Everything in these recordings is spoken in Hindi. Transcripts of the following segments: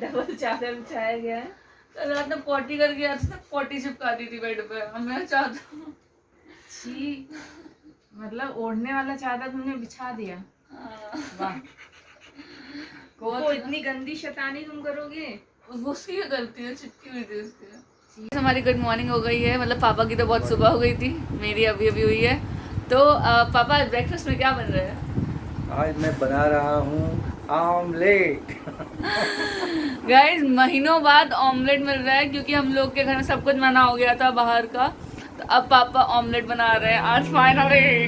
डबल चादर बिछाया गया है। कल रात में पॉटी कर गया था, पॉटी चिपका दी थी बेड पे। अब मैं चाहता हूँ छी, मतलब ओढ़ने वाला चादर तुमने बिछा दिया। वाह, कोको इतनी गंदी शैतानी तुम करोगे। उसकी क्या गलती है, चिपकी हुई थी उसकी। हमारी गुड मॉर्निंग हो गई है, मतलब पापा की तो बहुत सुबह हो गई थी, मेरी अभी अभी हुई है। तो पापा ब्रेकफास्ट में क्या बन रहा है? आज मैं बना रहा हूँ ऑमलेट। गाइस महीनों बाद ऑमलेट मिल रहा है, क्योंकि हम लोग के घर में सब कुछ मना हो गया था बाहर का। तो अब पापा ऑमलेट बना रहे हैं आज फाइनली।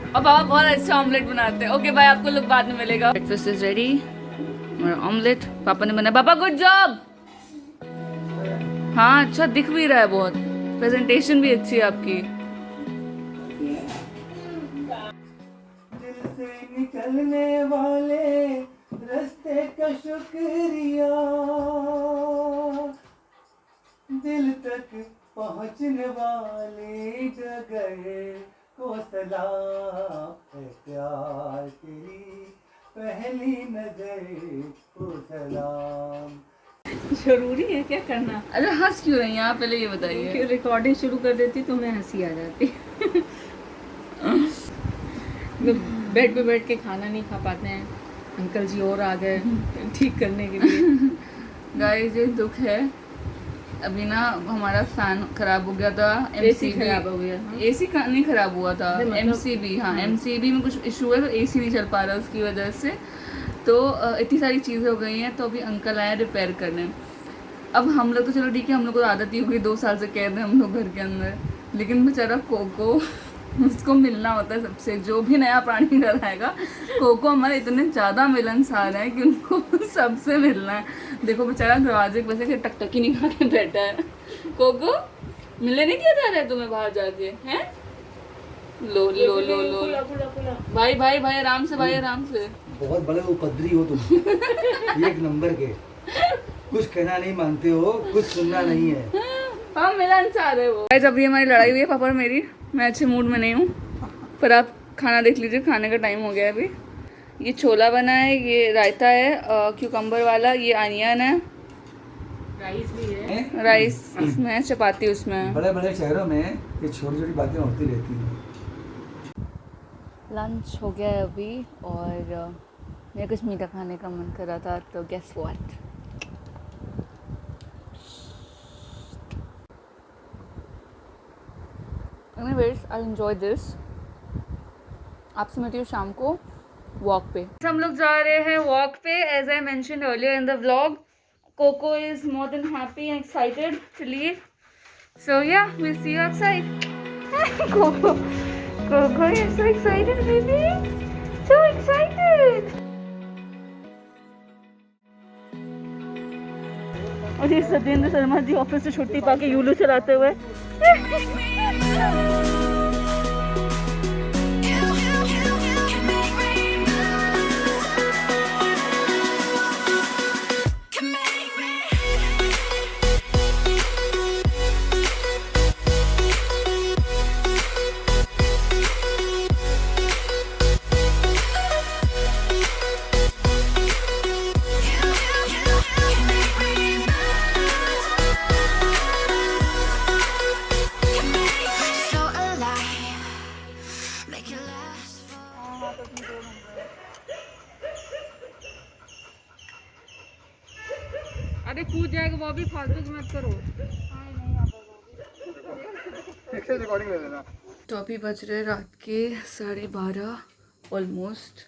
और पापा बहुत अच्छा ऑमलेट बनाते हैं। ओके बाय, आपको लोग बाद में मिलेगा। ब्रेकफास्ट इज रेडी, ऑमलेट पापा ने बनाया। पापा गुड जॉब। हाँ अच्छा दिख भी रहा है बहुत, प्रेजेंटेशन भी अच्छी है आपकी। दिल से निकलने वाले रास्ते का शुक्रिया, दिल तक पहुँचने वाली जगह को सलाम है, प्यार तेरी पहली नजर को सलाम। जरूरी है क्या करना? अरे हंस क्यों रही हैं आप, पहले ये बताइए। क्योंकि रिकॉर्डिंग शुरू कर देती तो मैं हंसी आ जाती। बेड पे बैठ के खाना नहीं खा पाते हैं, अंकल जी और आ गए ठीक करने के लिए। गाइस ये दुख है, अभी ना हमारा फैन खराब हो गया था। एसी खराब हो गया। हाँ। एसी नहीं खराब हुआ था, मतलब एमसीबी। हाँ एमसीबी में कुछ इशू है, तो एसी नहीं चल पा रहा उसकी वजह से। तो इतनी सारी चीज़ें हो गई हैं, तो अभी अंकल आए रिपेयर करने। अब हम लोग तो चलो ठीक है, हम लोग को आदत ही हो गई, 2 साल से कैद है हम लोग घर के अंदर। लेकिन बेचारा कोको, उसको मिलना होता है सबसे, जो भी नया प्राणी घर आएगा। कोको हमारे इतने ज़्यादा मिलनसार है कि उनको सबसे मिलना है। देखो बेचारा दरवाजे के वजह से टकटकी निकाल के बैठा है। कोको मिलने नहीं दिया जा रहा है तुम्हें बाहर जाके, हैं? लो लो लो लो, भाई भाई भाई आराम से, भाई आराम से। बहुत बड़े उपद्रवी हो तुम, एक नंबर के। कुछ कहना नहीं मानते हो, कुछ सुनना नहीं है। हम मिलनसार है वो। गाइस अभी हमारी लड़ाई हुई है पापा और मेरी, मैं अच्छे मूड में नहीं हूँ। पर आप खाना देख लीजिए, खाने का टाइम हो गया है अभी। ये छोला बना है, ये रायता है क्यूकम्बर वाला, ये अनियन है, राइस भी है, राइस इसमें है, चपाती उसमें है। बड़े बड़े शहरों में ये छोटी छोटी बातें होती रहती हैं। लंच हो गया है अभी, और मेरा कुछ मीठा खाने का मन कर रहा था, तो guess what, anyways I enjoy this. आपसे मिलती हूँ शाम को वॉक पे। हम लोग जा रहे हैं वॉक पे, as I mentioned earlier in the vlog. Coco is more than happy and excited to leave, so ya we see you outside. Coco, Coco is so excited baby, so excited. और ये सत्येंद्र शर्मा जी ऑफिस से छुट्टी पाके यूलू चलाते हुए। अरे कूद जाएगा वो भी, फालतू की मत करो। रिकॉर्डिंग ले लेना। तो अभी बज रहे रात के 12:30 ऑलमोस्ट।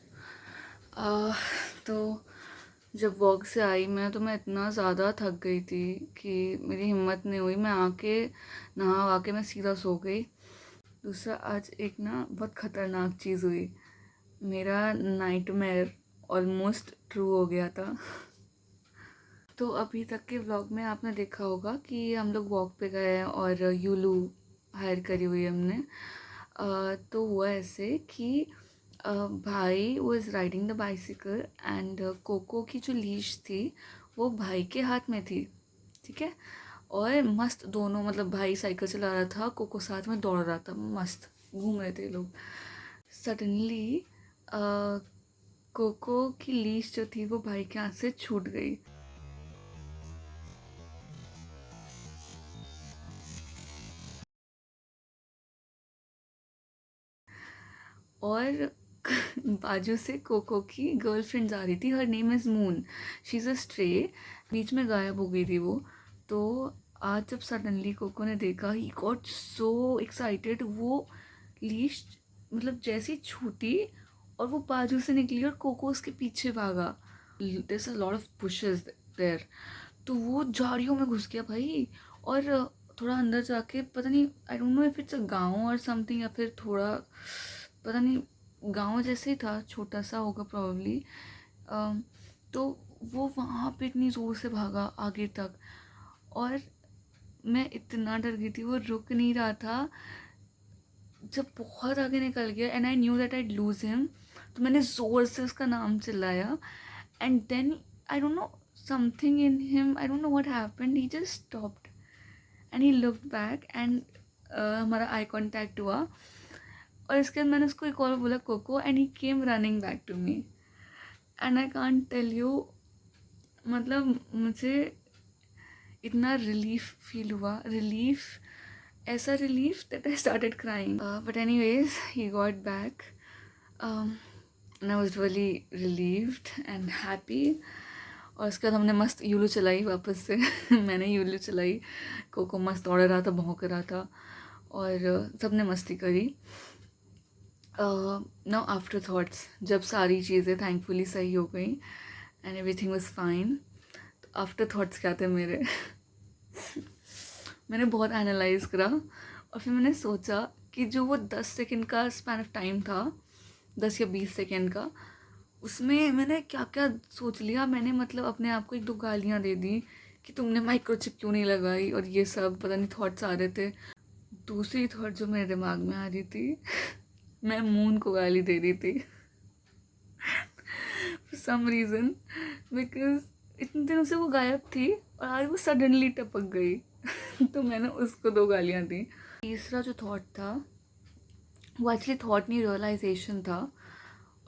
तो जब वॉक से आई मैं, तो मैं इतना ज़्यादा थक गई थी कि मेरी हिम्मत नहीं हुई। मैं आके नहा वा के मैं सीधा सो गई। दूसरा आज एक ना बहुत ख़तरनाक चीज़ हुई, मेरा नाइटमेयर ऑलमोस्ट ट्रू हो गया था। तो अभी तक के व्लॉग में आपने देखा होगा कि हम लोग वॉक पे गए हैं और यूलू हायर करी हुई है हमने। तो हुआ ऐसे कि भाई was riding the bicycle and Coco की जो लीश थी वो भाई के हाथ में थी, ठीक है। और मस्त दोनों, मतलब भाई साइकिल चला रहा था, कोको साथ में दौड़ रहा था, मस्त घूम रहे थे लोग। सडनली कोको की लीश जो थी वो भाई के हाथ से छूट गई। और बाजू से कोको की गर्लफ्रेंड आ रही थी, her name is moon, she is a stray, बीच में गायब हो गई थी वो। तो आज जब सडनली कोको ने देखा, ही गॉट सो एक्साइटेड, वो लीश मतलब जैसी छूटी और वो बाजू से निकली और कोको उसके पीछे भागा। There is a lot of bushes there, तो वो झाड़ियों में घुस गया भाई। और थोड़ा अंदर जाके पता नहीं, आई don't know if it's a गाँव और समथिंग, या फिर थोड़ा पता नहीं, गांव जैसे ही था, छोटा सा होगा प्रॉब्ली। तो वो वहाँ पे इतनी ज़ोर से भागा आगे तक, और मैं इतना डर गई थी, वो रुक नहीं रहा था। जब बहुत आगे निकल गया and I knew that I lose him, तो मैंने ज़ोर से उसका नाम चिल्लाया। And then I don't know, something in him, I don't know what happened, he just stopped and he looked back and हमारा आई कांटेक्ट हुआ। और इसके बाद मैंने उसको एक और बोला Coco, and he came running back to me. And I can't tell you, मतलब मुझे इतना रिलीफ फील हुआ, रिलीफ, ऐसा relief that I started crying. But anyways he got back and I was really relieved and happy. और उसके बाद हमने मस्त यूलू चलाई वापस से मैंने यूलू चलाई, कोको मस्त दौड़ रहा था, भौंक रहा था, और सबने मस्ती करी। नाउ आफ्टर थॉट्स, जब सारी चीज़ें थैंकफुली सही हो गई एंड एवरीथिंग वाज फाइन, तो आफ्टर थॉट्स क्या थे मेरे मैंने बहुत एनालाइज करा, और फिर मैंने सोचा कि जो वो 10 सेकंड का स्पैन ऑफ टाइम था, 10 या 20 सेकंड का, उसमें मैंने क्या क्या सोच लिया। मैंने मतलब अपने आप को 1-2 गालियाँ दे दी कि तुमने माइक्रोचिप क्यों नहीं लगाई, और ये सब पता नहीं थॉट्स आ रहे थे। दूसरी थॉट जो मेरे दिमाग में आ रही थी मैं मून को गाली दे रही थी फॉर सम रीज़न, बिकॉज इतने दिनों से वो गायब थी और आज वो सडनली टपक गई तो मैंने उसको 2 गालियाँ दी। तीसरा जो थॉट था वो एक्चुअली थॉट नहीं, रियलाइजेशन था,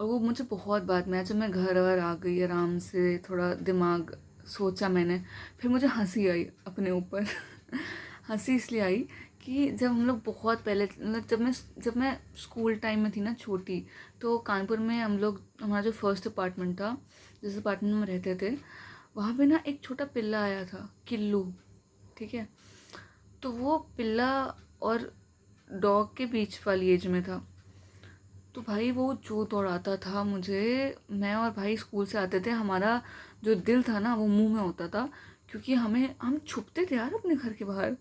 और वो मुझे बहुत बाद में, जब मैं घर वर आ गई आराम से, थोड़ा दिमाग सोचा मैंने, फिर मुझे हंसी आई अपने ऊपर हंसी इसलिए आई कि जब हम लोग बहुत पहले, मतलब जब मैं स्कूल टाइम में थी ना, छोटी, तो कानपुर में हम लोग, हमारा जो फर्स्ट अपार्टमेंट था, जिस अपार्टमेंट में रहते थे, वहाँ पे ना एक छोटा पिल्ला आया था, किल्लू, ठीक है। तो वो पिल्ला और डॉग के बीच वाली एज में था। तो भाई वो जो दौड़ाता था मुझे, मैं और भाई स्कूल से आते थे, हमारा जो दिल था ना वो मुंह में होता था, क्योंकि हम छुपते थे यार अपने घर के बाहर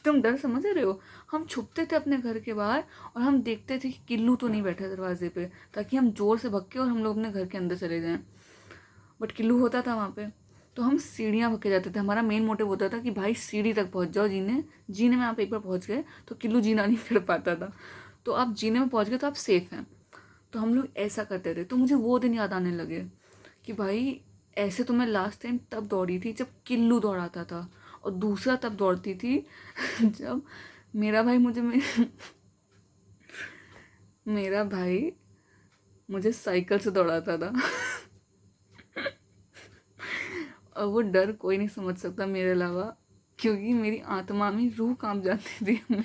तुम डर समझ रहे हो, हम छुपते थे अपने घर के बाहर, और हम देखते थे कि किल्लू तो नहीं बैठा दरवाजे पे, ताकि हम जोर से भग के और हम लोग अपने घर के अंदर चले जाएं। बट किल्लू होता था वहाँ पे, तो हम सीढ़ियाँ भग के जाते थे। हमारा मेन मोटिव होता था कि भाई सीढ़ी तक पहुँच जाओ, जीने में आप एक बार पहुँच गए तो किल्लू जीना नहीं कर पाता था, तो आप जीने में पहुँच गए तो आप सेफ़ हैं। तो हम लोग ऐसा करते थे। तो मुझे वो दिन याद आने लगे कि भाई ऐसे तो मैं लास्ट टाइम तब दौड़ी थी जब किल्लू दौड़ाता था, और दूसरा तब दौड़ती थी जब मेरा भाई मेरा भाई मुझे साइकिल से दौड़ाता था और वो डर कोई नहीं समझ सकता मेरे अलावा, क्योंकि मेरी आत्मा में रूह कांप जाती थी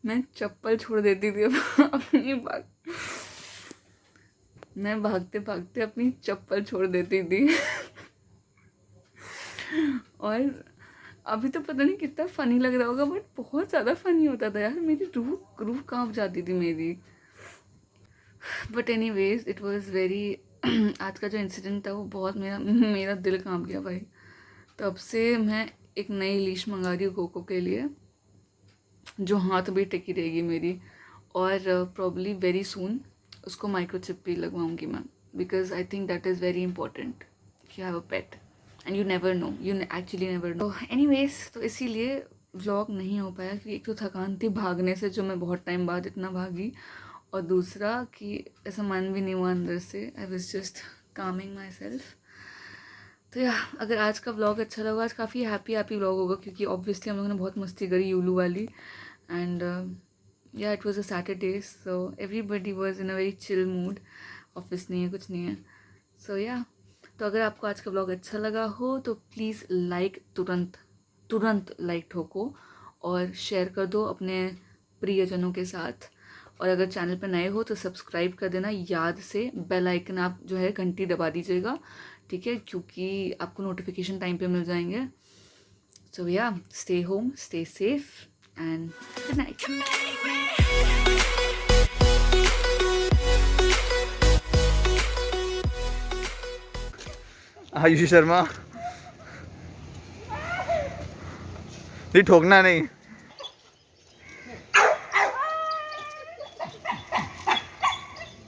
मैं चप्पल छोड़ देती थी अपनी मैं भागते भागते अपनी चप्पल छोड़ देती थी और अभी तो पता नहीं कितना फ़नी लग रहा होगा, बट बहुत ज़्यादा फ़नी होता था यार, मेरी रूह कांप जाती थी मेरी। But any ways it was very आज का जो इंसिडेंट था वो बहुत मेरा दिल कांप गया भाई। तब से मैं एक नई लीश मंगा रही हूँ कोको के लिए, जो हाथ भी टिकी रहेगी मेरी, और प्रॉब्ली वेरी सून उसको माइक्रोचिप भी लगवाऊंगी मैं, because I think that is very important कि have a pet and you never know, you actually never know. Anyways, तो इसीलिए व्लॉग नहीं हो पाया, क्योंकि एक तो थकान थी भागने से, जो मैं बहुत टाइम बाद इतना भागी, और दूसरा कि ऐसा मन भी नहीं हुआ अंदर से, I was just Kameng my self. तो या अगर आज का व्लॉग अच्छा लगा, आज काफ़ी हैप्पी व्लॉग होगा, क्योंकि ऑब्वियसली हम लोगों ने बहुत मस्ती करी यूलू वाली, एंड या it was a Saturday, so everybody was in a very chill mood, office नहीं है, कुछ नहीं है, सो या। तो अगर आपको आज का व्लॉग अच्छा लगा हो तो प्लीज़ लाइक, तुरंत लाइक ठोको, और शेयर कर दो अपने प्रियजनों के साथ, और अगर चैनल पर नए हो तो सब्सक्राइब कर देना याद से, बेल आइकन आप जो है घंटी दबा दीजिएगा, ठीक है, क्योंकि आपको नोटिफिकेशन टाइम पे मिल जाएंगे। सो या, stay home, stay safe and good night. Ayushi Sharma, ये ठोकना नहीं।